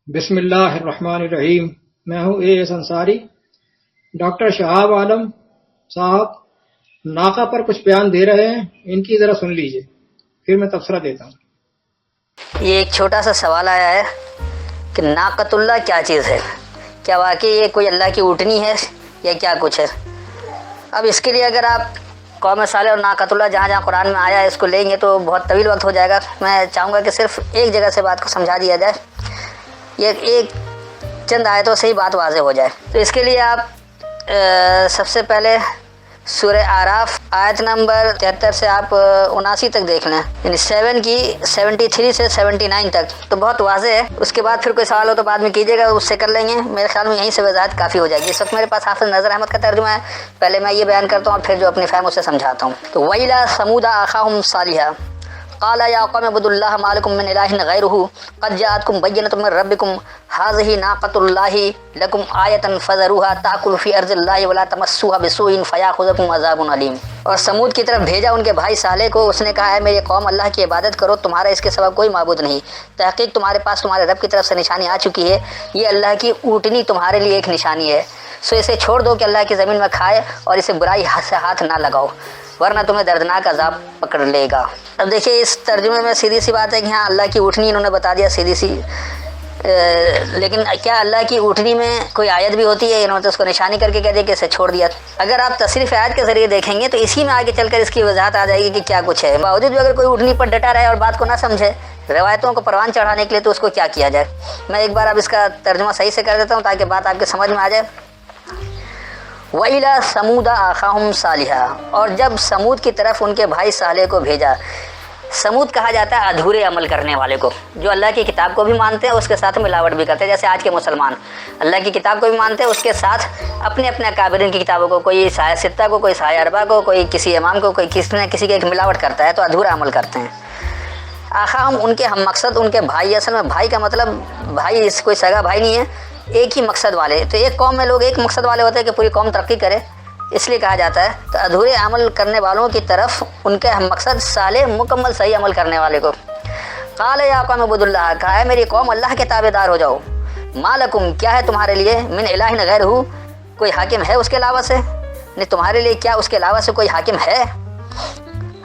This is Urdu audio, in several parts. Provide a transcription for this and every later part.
بسم اللہ الرحمن الرحیم۔ میں ہوں اے ایس انصاری۔ ڈاکٹر شہاب عالم صاحب ناقہ پر کچھ بیان دے رہے ہیں، ان کی ذرا سن لیجئے، پھر میں تبصرہ دیتا ہوں۔ یہ ایک چھوٹا سا سوال آیا ہے کہ ناقۃ اللہ کیا چیز ہے، کیا واقعی یہ کوئی اللہ کی اونٹنی ہے یا کیا کچھ ہے؟ اب اس کے لیے اگر آپ قوم صالح اور ناقۃ اللہ جہاں جہاں قرآن میں آیا ہے اس کو لیں گے تو بہت طویل وقت ہو جائے گا۔ میں چاہوں گا کہ صرف ایک جگہ سے بات کو سمجھا دیا جائے، یہ ایک چند آیتوں سے ہی بات واضح ہو جائے۔ تو اس کے لیے آپ سب سے پہلے سورہ اعراف آیت نمبر 73 سے آپ 79 تک دیکھ لیں، یعنی 7 کی 73 سے 79 تک تو بہت واضح ہے۔ اس کے بعد پھر کوئی سوال ہو تو بعد میں کیجیے گا، اس سے کر لیں گے۔ میرے خیال میں یہیں سے وضاحت کافی ہو جائے گی۔ اس وقت میرے پاس حافظ نذر احمد کا ترجمہ ہے، پہلے میں یہ بیان کرتا ہوں اور پھر جو اپنی فہم اسے سمجھاتا ہوں۔ تو وَإِلَىٰ ثَمُودَ أَخَاهُمْ صَالِحًا قال يا قوم اعبدوا الله ما لكم من اله غيره قد جاءتكم بينة من ربكم هذه ناقة الله لكم آية فذروها تأكل في أرض الله ولا تمسوها بسوء فيأخذكم عذاب أليم۔ اور سمود کی طرف بھیجا ان کے بھائی صالح کو، اس نے کہا ہے میری قوم اللہ کی عبادت کرو، تمہارا اس کے سوا کوئی معبود نہیں، تحقیق تمہارے پاس تمہارے رب کی طرف سے نشانی آ چکی ہے، یہ اللہ کی اونٹنی تمہارے لیے ایک نشانی ہے، سو اسے چھوڑ دو کہ اللہ کی زمین میں کھائے اور اسے برائی سے ہاتھ نہ لگاؤ ورنہ تمہیں دردناک عذاب پکڑ لے گا۔ اب دیکھیے اس ترجمے میں سیدھی سی بات ہے کہ ہاں اللہ کی اونٹنی انہوں نے بتا دیا سیدھی سی، لیکن کیا اللہ کی اونٹنی میں کوئی آیت بھی ہوتی ہے؟ انہوں نے تو اس کو نشانی کر کے کہہ دیا کہ اسے چھوڑ دیا۔ اگر آپ تصریف آیت کے ذریعے دیکھیں گے تو اسی میں آگے چل کر اس کی وضاحت آ جائے گی کہ کیا کچھ ہے۔ باوجود بھی اگر کوئی اونٹنی پر ڈٹا رہے اور بات کو نہ سمجھے روایتوں کو پروان چڑھانے کے لیے تو اس کو کیا کیا جائے؟ میں ایک بار اب اس کا ترجمہ صحیح سے کر دیتا ہوں تاکہ بات آپ کے سمجھ میں آ جائے۔ وَإِلَىٰ ثَمُودَ أَخَاهُمْ صَالِحًا، اور جب سمود کی طرف ان کے بھائی صالح کو بھیجا۔ سمود کہا جاتا ہے ادھورے عمل کرنے والے کو، جو اللہ کی کتاب کو بھی مانتے ہیں اس کے ساتھ ملاوٹ بھی کرتے ہیں، جیسے آج کے مسلمان اللہ کی کتاب کو بھی مانتے ہیں اس کے ساتھ اپنے اکابرین کی کتابوں کو، کوئی سایہ ستہ کو، کوئی سایہ اربع کو، کوئی کسی امام کو، کوئی کسی نہ کسی کے ایک ملاوٹ کرتا ہے، تو ادھورا عمل کرتے ہیں۔ آخاہم ان کے ہم مقصد، ان کے بھائی، اصل میں بھائی کا مطلب بھائی کوئی سگا بھائی نہیں ہے، ایک ہی مقصد والے۔ تو ایک قوم میں لوگ ایک مقصد والے ہوتے ہیں کہ پوری قوم ترقی کرے، اس لیے کہا جاتا ہے۔ تو ادھورے عمل کرنے والوں کی طرف ان کے ہم مقصد صالح مکمل صحیح عمل کرنے والے کو۔ قال یا قوم اعبدوا اللہ، کہا ہے میری قوم اللہ کے تابع دار ہو جاؤ۔ ما لکم، کیا ہے تمہارے لیے، من الہ غیرہ، کوئی حاکم ہے اس کے علاوہ سے؟ نہیں، تمہارے لیے کیا اس کے علاوہ سے کوئی حاکم ہے؟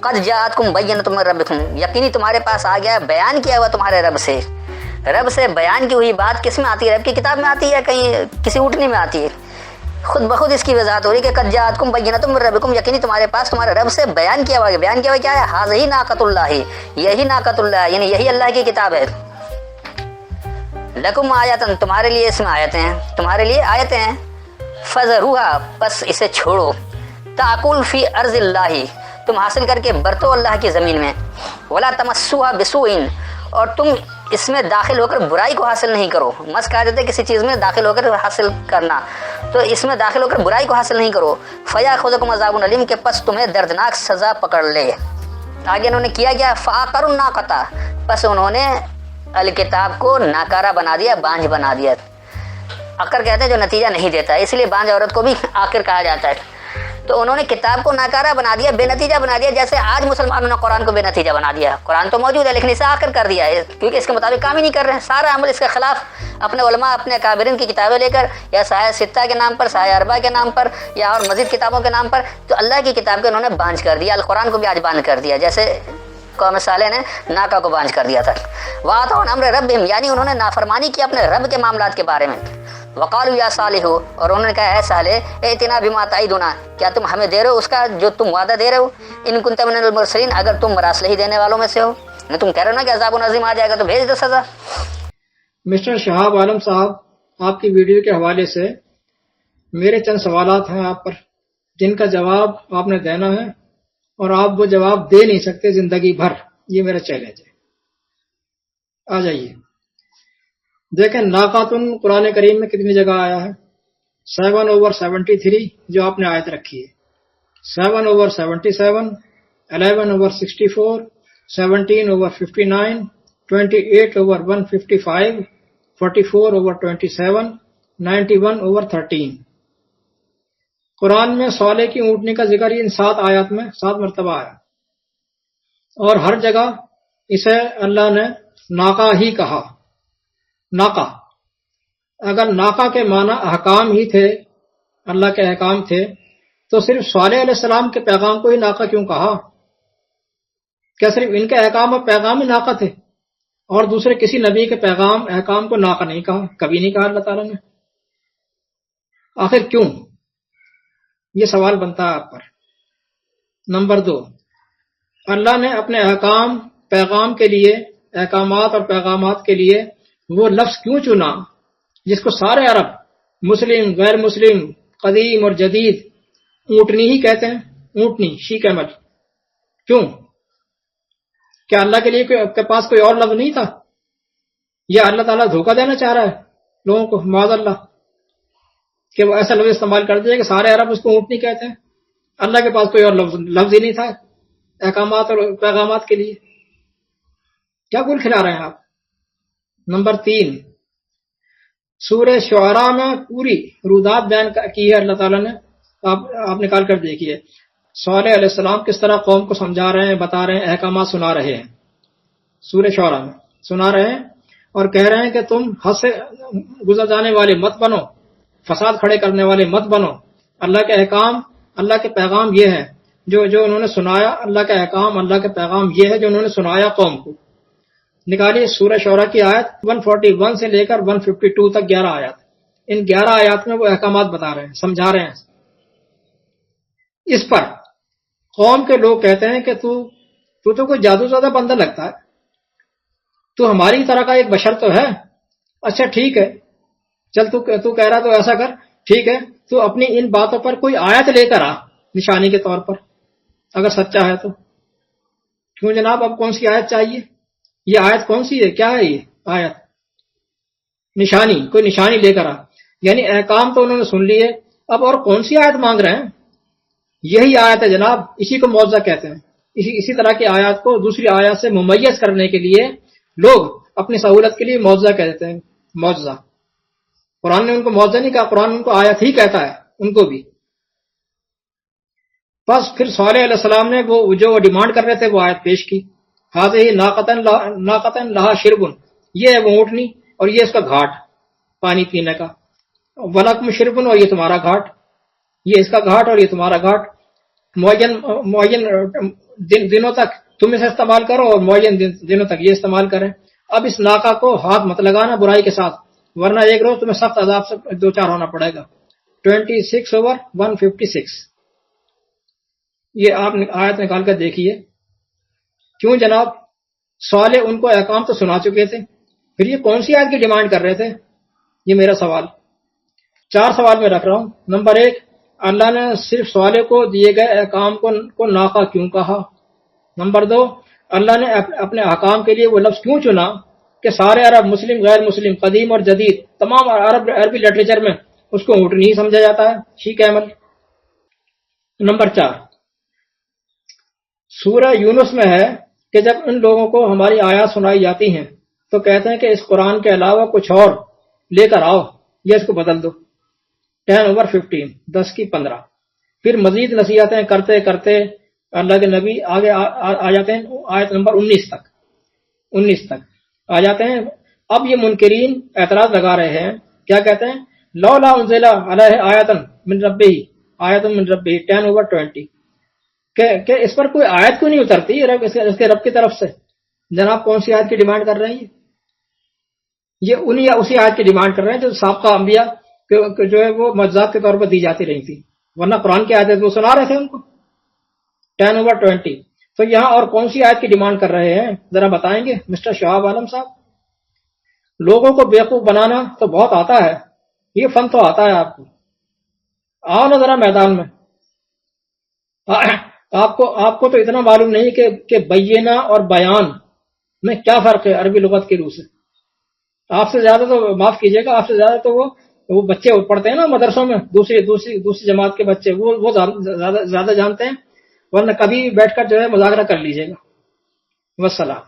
قد جاءتکم بینۃ من ربکم، یقینی تمہارے پاس آ گیا بیان کیا ہوا تمہارے رب سے۔ رب سے بیان کی ہوئی بات کس میں آتی ہے؟ رب کی کتاب میں آتی ہے، کہیں کسی اونٹنی میں آتی ہے؟ خود بخود اس کی وضاحت ہو رہی ہے کہ قد جاءتکم بینۃ من ربکم، یقینی تمہارے پاس تمہارے رب سے بیان کیا ہوا ہے۔ بیان کیا ہوا کیا ہے؟ ھذہ ناقۃ اللہ، یہی ناقۃ اللہ، یعنی یہی اللہ کی کتاب ہے۔ لکم آیاتن، تمہارے لیے اس میں آیتیں ہیں، تمہارے لیے آیتیں ہیں۔ فذروھا، بس اسے چھوڑو۔ تاکل فی ارض اللہ، تم حاصل کر کے برتو اللہ کی زمین میں۔ ولا تمسوھا بسوء، اور تم اس میں داخل ہو کر برائی کو حاصل نہیں کرو۔ مس کہا جاتا ہے کسی چیز میں داخل ہو کر حاصل کرنا، تو اس میں داخل ہو کر برائی کو حاصل نہیں کرو۔ فیاخذکم عذاب علیم، کے پس تمہیں دردناک سزا پکڑ لے۔ آگے انہوں نے کیا کیا؟ فعقروا الناقۃ، پس انہوں نے الکتاب کو ناکارہ بنا دیا، بانجھ بنا دیا۔ عقر کہتے ہیں جو نتیجہ نہیں دیتا ہے، اس لیے بانجھ عورت کو بھی عاقر کہا جاتا ہے۔ تو انہوں نے کتاب کو ناکارہ بنا دیا، بے نتیجہ بنا دیا، جیسے آج مسلمانوں نے قرآن کو بے نتیجہ بنا دیا۔ قرآن تو موجود ہے لیکن اسے عاقر کر دیا ہے، کیونکہ اس کے مطابق کام ہی نہیں کر رہے ہیں، سارا عمل اس کے خلاف، اپنے علماء، اپنے اکابرین کی کتابیں لے کر، یا سایہ ستہ کے نام پر، سایہ اربع کے نام پر، یا اور مزید کتابوں کے نام پر، تو اللہ کی کتاب کو انہوں نے بانجھ کر دیا۔ القرآن کو بھی آج بانجھ کر دیا، جیسے قوم صالح نے ناکہ کو بانجھ کر دیا تھا۔ وَآتَوْا أَمْرَ رَبِّهِمْ، یعنی انہوں نے نافرمانی کی اپنے رب کے معاملات کے بارے میں۔ وقالوا یا صالح، اور انہوں نے کہا اے صالح ائتنا بما تعدنا، کیا تم ہمیں دے رہے ہو اس کا جو تم وعدہ دے رہے ہو؟ ان کنت من المرسلین، اگر تم مراسلے ہی دینے والوں میں سے ہو، تم کہہ رہے ہو نا کہ عذاب عظیم آ جائے گا، تو بھیج دو سزا۔ مسٹر شہاب عالم صاحب، آپ کی ویڈیو کے حوالے سے میرے چند سوالات ہیں آپ پر، جن کا جواب آپ نے دینا ہے، اور آپ وہ جواب دے نہیں سکتے زندگی بھر، یہ میرا چیلنج ہے۔ آ جائیے، دیکھیں ناقاتن قرآن کریم میں کتنی جگہ آیا ہے؟ 7/73 جو آپ نے آیت رکھی ہے، 7/77، 11/64، 17/59، 28/155، 44/27، 91/13۔ قرآن میں صالح کی اونٹنی کا ذکر ان 7 آیات میں 7 مرتبہ آیا، اور ہر جگہ اسے اللہ نے ناقہ ہی کہا، ناقہ، اگر ناقہ کے معنی احکام ہی تھے، اللہ کے احکام تھے، تو صرف صالح علیہ السلام کے پیغام کو ہی ناقہ کیوں کہا؟ کیا صرف ان کے احکام اور پیغام ہی ناقہ تھے اور دوسرے کسی نبی کے پیغام احکام کو ناقہ نہیں کہا؟ کبھی نہیں کہا اللہ تعالیٰ نے۔ آخر کیوں؟ یہ سوال بنتا ہے آپ پر۔ نمبر 2، اللہ نے اپنے احکام پیغام کے لیے، احکامات اور پیغامات کے لیے وہ لفظ کیوں چنا جس کو سارے عرب، مسلم غیر مسلم، قدیم اور جدید، اونٹنی ہی کہتے ہیں؟ اونٹنی، شی کیمل۔ کیوں؟ کیا اللہ کے لیے کے پاس کوئی اور لفظ نہیں تھا؟ یا اللہ تعالیٰ دھوکہ دینا چاہ رہا ہے لوگوں کو، معاذ اللہ، کہ وہ ایسا لفظ استعمال کر دیا کہ سارے عرب اس کو اونٹنی کہتے ہیں؟ اللہ کے پاس کوئی اور لفظ ہی نہیں تھا احکامات اور پیغامات کے لیے؟ کیا گل کھلا رہے ہیں آپ؟ نمبر 3، سورہ شعراء میں پوری رودات بیان کی ہے اللہ تعالیٰ نے، آپ نکال کر دیکھیے۔ صالح علیہ السلام کس طرح قوم کو سمجھا رہے ہیں، بتا رہے ہیں، احکامات سنا رہے ہیں، سورہ شعراء میں سنا رہے ہیں، اور کہہ رہے ہیں کہ تم حد سے گزر جانے والے مت بنو، فساد کھڑے کرنے والے مت بنو۔ اللہ کے احکام، اللہ کے پیغام یہ ہے جو انہوں نے سنایا، اللہ کا احکام، اللہ کے پیغام یہ ہے جو انہوں نے سنایا قوم کو۔ نکالیے سورہ شعراء کی آیت 141 سے لے کر 152 تک 11 آیات، ان 11 آیات میں وہ احکامات بتا رہے ہیں، سمجھا رہے ہیں۔ اس پر قوم کے لوگ کہتے ہیں کہ تو کوئی جادو زدہ بندہ لگتا ہے، تو ہماری طرح کا ایک بشر تو ہے۔ اچھا ٹھیک ہے، چل تو کہہ رہا تو ایسا کر، ٹھیک ہے، تو اپنی ان باتوں پر کوئی آیت لے کر آ نشانی کے طور پر، اگر سچا ہے تو۔ کیوں جناب، اب کون سی آیت چاہیے؟ یہ آیت کون سی ہے؟ کیا ہے یہ آیت؟ نشانی، کوئی نشانی لے کر آ۔ یعنی احکام تو انہوں نے سن لیے، اب اور کون سی آیت مانگ رہے ہیں؟ یہی آیت ہے جناب، اسی کو معجزہ کہتے ہیں۔ اسی طرح کی آیات کو دوسری آیات سے ممیز کرنے کے لیے لوگ اپنی سہولت کے لیے معجزہ کہتے ہیں، معجزہ۔ قرآن نے ان کو معجزہ نہیں کہا، قرآن ان کو آیت ہی کہتا ہے، ان کو بھی۔ بس پھر صالح علیہ السلام نے وہ جو ڈیمانڈ کر رہے تھے وہ آیت پیش کی، ہذہ ناقۃ لہا شرب، یہ ہے وہ اونٹنی اور یہ اس کا گھاٹ پانی پینے کا، ولکم شرب، اور یہ تمہارا گھاٹ، یہ اس کا گھاٹ اور یہ تمہارا گھاٹ، معین دنوں تک تم اسے استعمال کرو اور معین دنوں تک یہ استعمال کریں۔ اب اس ناقہ کو ہاتھ مت لگانا برائی کے ساتھ، ورنہ ایک روز تمہیں سخت عذاب سے دوچار ہونا پڑے گا۔ 26/156، یہ آپ آیت نکال کر دیکھیے۔ کیوں جناب؟ صالح ان کو احکام تو سنا چکے تھے، پھر یہ کون سی آیت کی ڈیمانڈ کر رہے تھے؟ یہ میرا سوال، 4 سوال میں رکھ رہا ہوں۔ نمبر 1، اللہ نے صرف صالح کو دیے گئے احکام کو ناقہ کیوں کہا؟ نمبر 2، اللہ نے اپنے احکام کے لیے وہ لفظ کیوں چنا کہ سارے عرب، مسلم غیر مسلم، قدیم اور جدید، تمام عربی لٹریچر میں اس کو اونٹنی ہی سمجھا جاتا ہے، شی کیمل۔ نمبر 4، سورہ یونس میں ہے کہ جب ان لوگوں کو ہماری آیات سنائی جاتی ہیں تو کہتے ہیں کہ اس قرآن کے علاوہ کچھ اور لے کر آؤ یا اس کو بدل دو۔ 10/15، 10/15۔ پھر مزید نصیحتیں کرتے کرتے اللہ کے نبی آگے آ جاتے ہیں، آیت نمبر 19 تک آ جاتے ہیں۔ اب یہ منکرین اعتراض لگا رہے ہیں، کیا کہتے ہیں؟ لولا انزل علیہ آیۃ من ربہ 10/20، کہ اس پر کوئی آیت کیوں نہیں اترتی اس کے رب کی طرف سے؟ جناب کون سی آیت کی ڈیمانڈ کر رہے ہیں؟ یہ اسی آیت کی ڈیمانڈ کر رہے ہیں جو سابقہ انبیاء جو ہے وہ معجزات کے طور پر دی جاتی رہی تھی، ورنہ قرآن کی آیتیں وہ سنا رہے تھے ان کو۔ 10/20۔ تو یہاں اور کون سی آیت کی ڈیمانڈ کر رہے ہیں ذرا بتائیں گے مسٹر شہاب عالم صاحب؟ لوگوں کو بیوقوف بنانا تو بہت آتا ہے، یہ فن تو آتا ہے آپ کو، آؤ نا ذرا میدان میں۔ آپ کو تو اتنا معلوم نہیں کہ بینہ اور بیان میں کیا فرق ہے عربی لغت کے روح سے۔ آپ سے زیادہ تو، معاف کیجیے گا، آپ سے زیادہ تو وہ بچے پڑھتے ہیں نا مدرسوں میں، دوسری جماعت کے بچے، وہ زیادہ جانتے ہیں، ورنہ کبھی بیٹھ کر جو ہے مذاکرہ کر لیجیے گا۔ والسلام۔